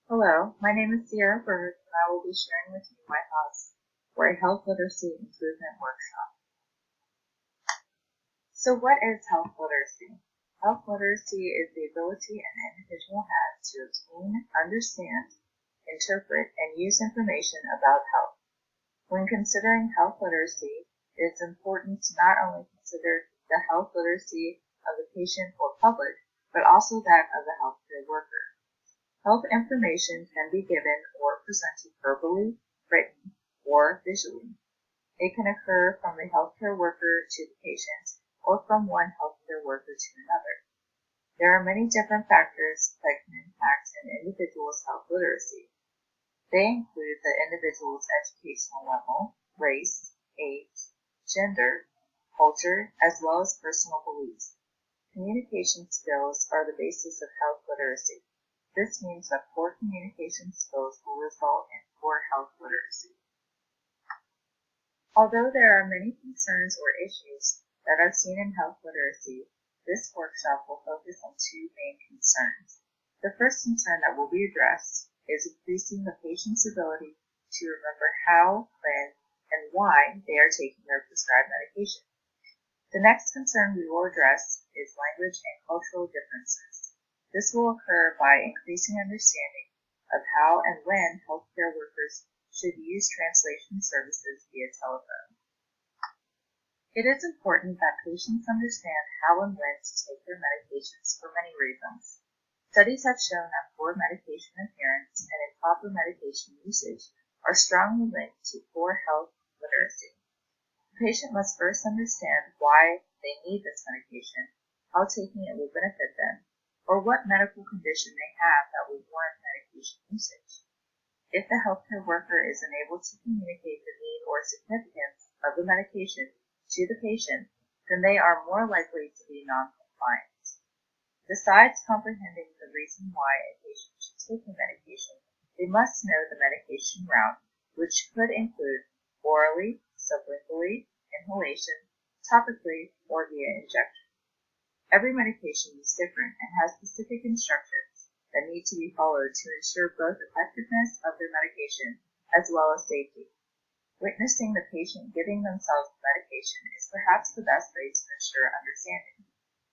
Hello, my name is Sierra Bird, and I will be sharing with you my thoughts for a health literacy improvement workshop. So what is health literacy? Health literacy is the ability an individual has to obtain, understand, interpret, and use information about health. When considering health literacy, it is important to not only consider the health literacy of the patient or public, but also that of the healthcare worker. Health information can be given or presented verbally, written, or visually. It can occur from the healthcare worker to the patient, or from one healthcare worker to another. There are many different factors that can impact an individual's health literacy. They include the individual's educational level, race, age, gender, culture, as well as personal beliefs. Communication skills are the basis of health literacy. This means that poor communication skills will result in poor health literacy. Although there are many concerns or issues that are seen in health literacy, this workshop will focus on two main concerns. The first concern that will be addressed is increasing the patient's ability to remember how, when, and why they are taking their prescribed medication. The next concern we will address is language and cultural differences. This will occur by increasing understanding of how and when healthcare workers should use translation services via telephone. It is important that patients understand how and when to take their medications for many reasons. Studies have shown that poor medication adherence and improper medication usage are strongly linked to poor health literacy. The patient must first understand why they need this medication, how taking it will benefit them, or what medical condition they have that will warrant medication usage. If the healthcare worker is unable to communicate the need or significance of the medication to the patient, then they are more likely to be non-compliant. Besides comprehending the reason why a patient should take a medication, they must know the medication route, which could include orally, sublingually, inhalation, topically, or via injection. Every medication is different and has specific instructions that need to be followed to ensure both effectiveness of their medication as well as safety. Witnessing the patient giving themselves the medication is perhaps the best way to ensure understanding.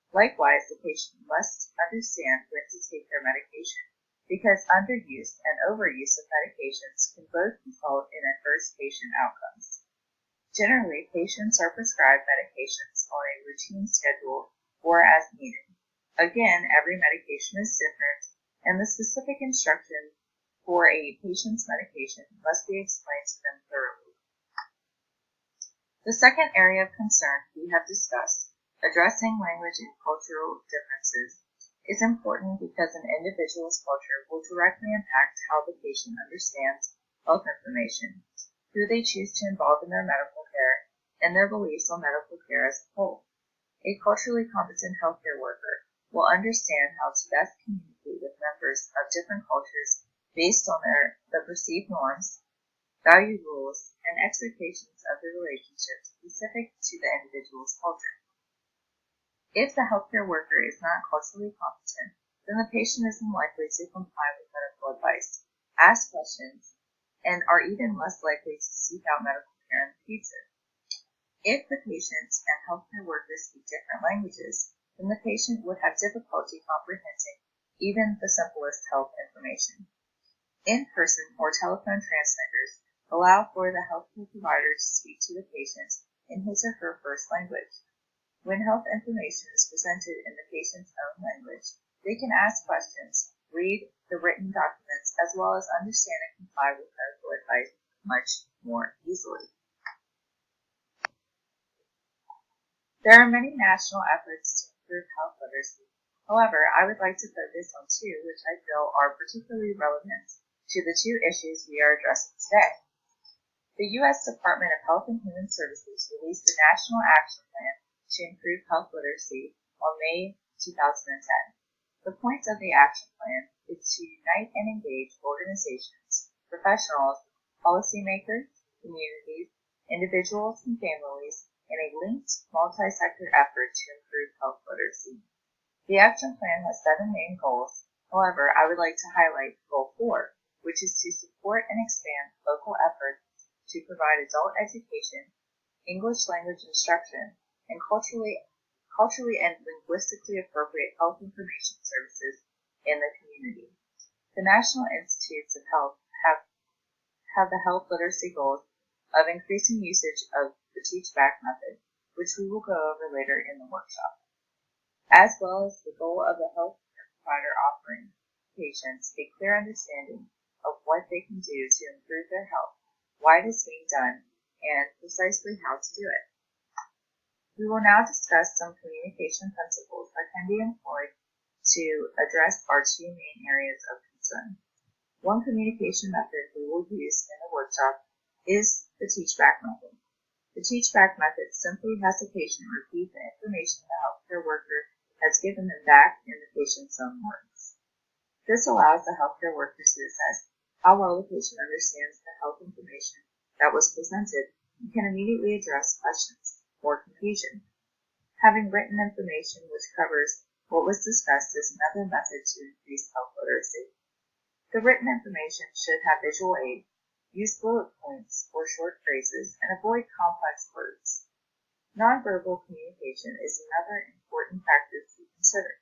Likewise, the patient must understand when to take their medication, because underuse and overuse of medications can both result in adverse patient outcomes. Generally, patients are prescribed medications on a routine schedule or as needed. Again, every medication is different, and the specific instructions for a patient's medication must be explained to them thoroughly. The second area of concern we have discussed, addressing language and cultural differences, is important because an individual's culture will directly impact how the patient understands health information, who they choose to involve in their medical care, and their beliefs on medical care as a whole. A culturally competent healthcare worker will understand how to best communicate with members of different cultures based on the perceived norms, value rules, and expectations of the relationship specific to the individual's culture. If the healthcare worker is not culturally competent, then the patient is unlikely to comply with medical advice, ask questions, and are even less likely to seek out medical care in the future. If the patient and healthcare workers speak different languages, then the patient would have difficulty comprehending even the simplest health information. In-person or telephone translators allow for the healthcare provider to speak to the patient in his or her first language. When health information is presented in the patient's own language, they can ask questions, read the written documents, as well as understand and comply with medical advice much more easily. There are many national efforts to improve health literacy. However, I would like to focus on two which I feel are particularly relevant to the two issues we are addressing today. The U.S. Department of Health and Human Services released the National Action Plan to Improve Health Literacy on May 2010. The point of the action plan is to unite and engage organizations, professionals, policymakers, communities, individuals, and families in a linked, multi-sector effort to improve health literacy. The action plan has 7 main goals, However, I would like to highlight Goal 4, which is to support and expand local efforts to provide adult education, English language instruction, and culturally and linguistically appropriate health information services in the community. The National Institutes of Health have the health literacy goals of increasing usage of the Teach Back method, which we will go over later in the workshop, as well as the goal of the health provider offering patients a clear understanding of what they can do to improve their health, why it is being done, and precisely how to do it. We will now discuss some communication principles that can be employed to address our two main areas of concern. One communication method we will use in the workshop is the Teach Back method. The Teach Back method simply has the patient repeat the information the healthcare worker has given them back in the patient's own words. This allows the healthcare worker to assess how well the patient understands the health information that was presented and can immediately address questions or confusion. Having written information which covers what was discussed is another method to increase health literacy. The written information should have visual aid, use bullet points or short phrases, and avoid complex words. Nonverbal communication is another important factor to consider.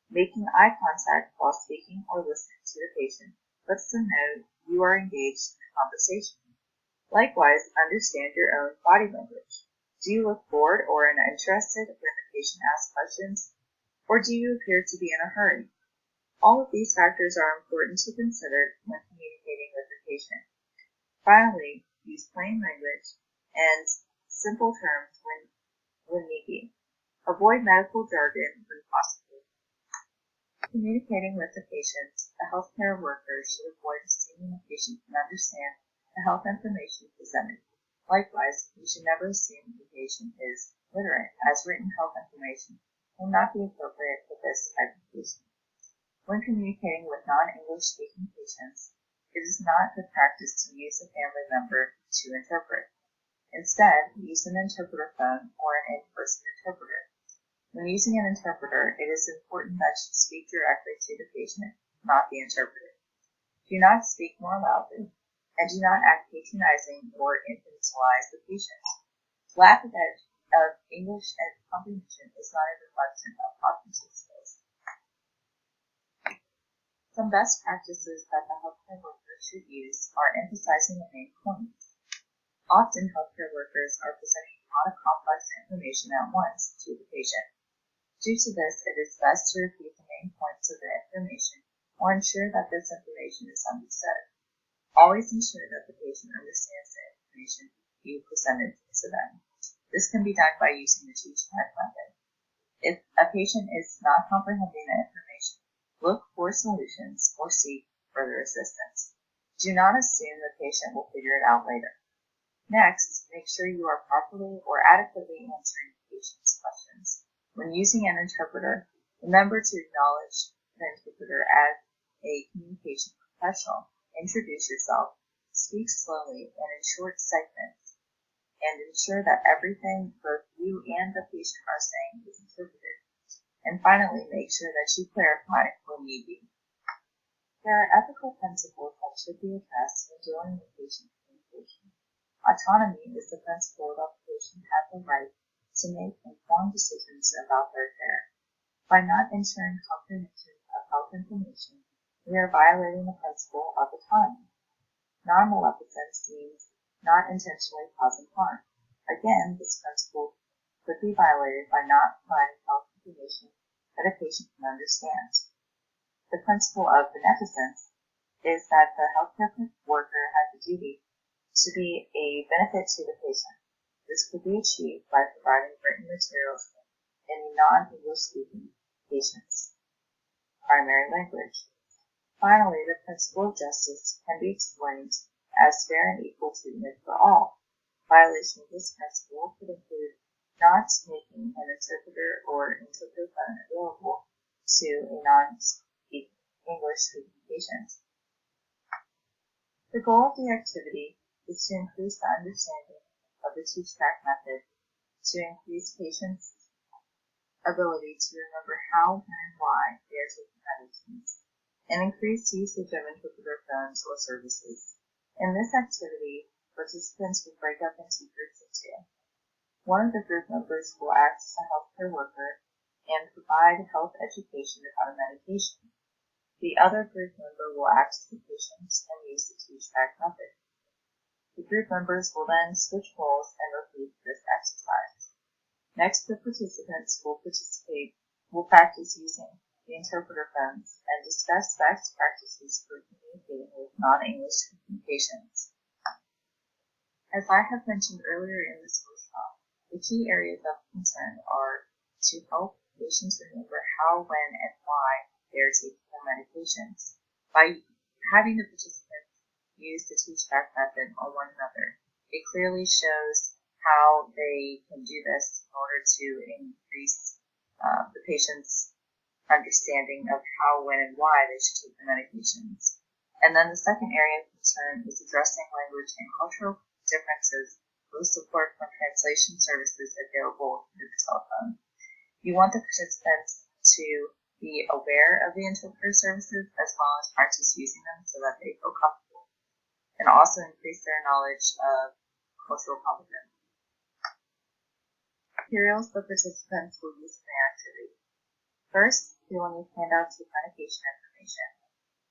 Making eye contact while speaking or listening to the patient lets them know you are engaged in the conversation. Likewise, understand your own body language. Do you look bored or uninterested when the patient asks questions, or do you appear to be in a hurry? All of these factors are important to consider when communicating with the patient. Finally, use plain language and simple terms when needed. Avoid medical jargon when possible. Communicating with the patient, the healthcare worker should avoid assuming the patient can understand the health information presented. Likewise, we should never assume the patient is literate, as written health information will not be appropriate for this type of patient. When communicating with non-English speaking patients, it is not good practice to use a family member to interpret. Instead, use an interpreter phone or an in-person interpreter. When using an interpreter, it is important that you speak directly to the patient, not the interpreter. Do not speak more loudly, and do not act patronizing or infantilize the patient. Lack of English and comprehension is not a reflection of cognitive skills. Some best practices that the healthcare worker should use are emphasizing the main points. Often, healthcare workers are presenting a lot of complex information at once to the patient. Due to this, it is best to repeat the main points of the information or ensure that this information is understood. Always ensure that the patient understands the information you presented to them. This can be done by using the Teach Back method. If a patient is not comprehending the information, look for solutions or seek further assistance. Do not assume the patient will figure it out later. Next, make sure you are properly or adequately answering the patient's questions. When using an interpreter, remember to acknowledge the interpreter as a communication professional. Introduce yourself, speak slowly and in short segments, and ensure that everything both you and the patient are saying is interpreted. And finally, make sure that you clarify when need be. There are ethical principles that should be addressed when dealing with patient communication. Autonomy is the principle that the patient has the right to make informed decisions about their care. By not ensuring comprehension of health information, we are violating the principle of autonomy. Non-maleficence means not intentionally causing harm. Again, this principle could be violated by not providing health information that a patient can understand. The principle of beneficence is that the healthcare worker has a duty to be a benefit to the patient. This could be achieved by providing written materials in a non-English speaking patient's primary language. Finally, the principle of justice can be explained as fair and equal treatment for all. Violation of this principle could include not making an interpreter or interpreter phone available to a non-English speaking patient. The goal of the activity is to increase the understanding of the Teach Back method, to increase patients' ability to remember how and why they are taking medicines, and increased usage of interpreter phones or services. In this activity, participants will break up into groups of two. One of the group members will act as a healthcare worker and provide health education about a medication. The other group member will act as a patient and use the teach-back method. The group members will then switch roles and repeat this exercise. Next, the participants will practice using the interpreter phones and discuss best practices for communicating with non-English speaking patients. As I have mentioned earlier in this workshop, the key areas of concern are to help patients remember how, when, and why they are taking their medications. By having the participants use the teach-back method on one another, it clearly shows how they can do this in order to increase the patient's understanding of how, when, and why they should take the medications. And then the second area of concern is addressing language and cultural differences with support from translation services available through the telephone. You want the participants to be aware of the interpreter services as well as practice using them so that they feel comfortable, and also increase their knowledge of cultural competence. Materials the participants will use in the activity. First, you will need handouts with medication information.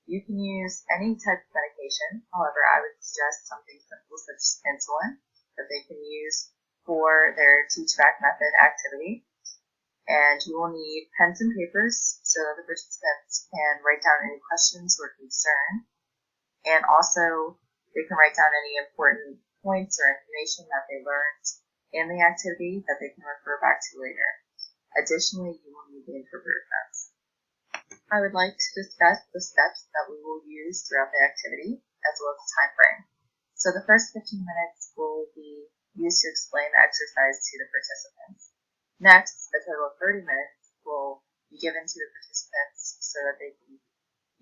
You can use any type of medication, however, I would suggest something simple such as insulin that they can use for their teach-back method activity. And you will need pens and papers so that the participants can write down any questions or concern. And also, they can write down any important points or information that they learned in the activity that they can refer back to later. Additionally, you will need the interpreter phones. I would like to discuss the steps that we will use throughout the activity, as well as the time frame. So the first 15 minutes will be used to explain the exercise to the participants. Next, a total of 30 minutes will be given to the participants so that they can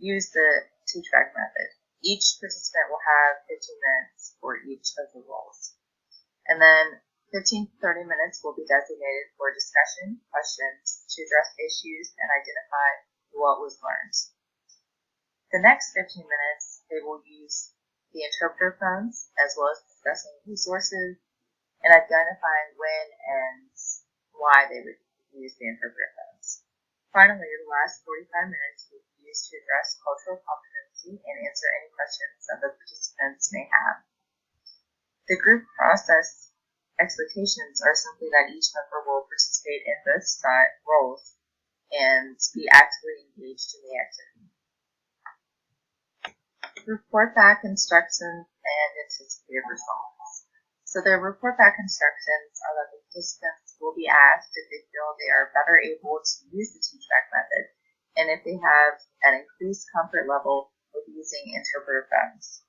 use the teach-back method. Each participant will have 15 minutes for each of the roles. And then 15 to 30 minutes will be designated for discussion, questions, to address issues, and identify what was learned. The next 15 minutes, they will use the interpreter phones, as well as discussing resources and identifying when and why they would use the interpreter phones. Finally, the last 45 minutes will be used to address cultural competency and answer any questions that the participants may have. The group process expectations are simply that each member will participate in both roles and be actively engaged in the activity. Report back instructions and anticipated results. So the report back instructions are that the participants will be asked if they feel they are better able to use the teach-back method and if they have an increased comfort level with using interpreter phones.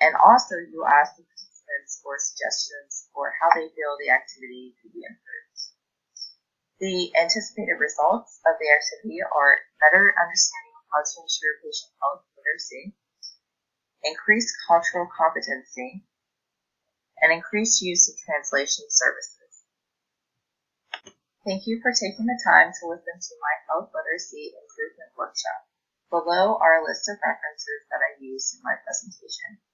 And also you will ask the participants for suggestions for how they feel the activity could be improved. The anticipated results of the activity are better understanding of how to ensure patient health literacy, increased cultural competency, and increased use of translation services. Thank you for taking the time to listen to my health literacy improvement workshop. Below are a list of references that I used in my presentation.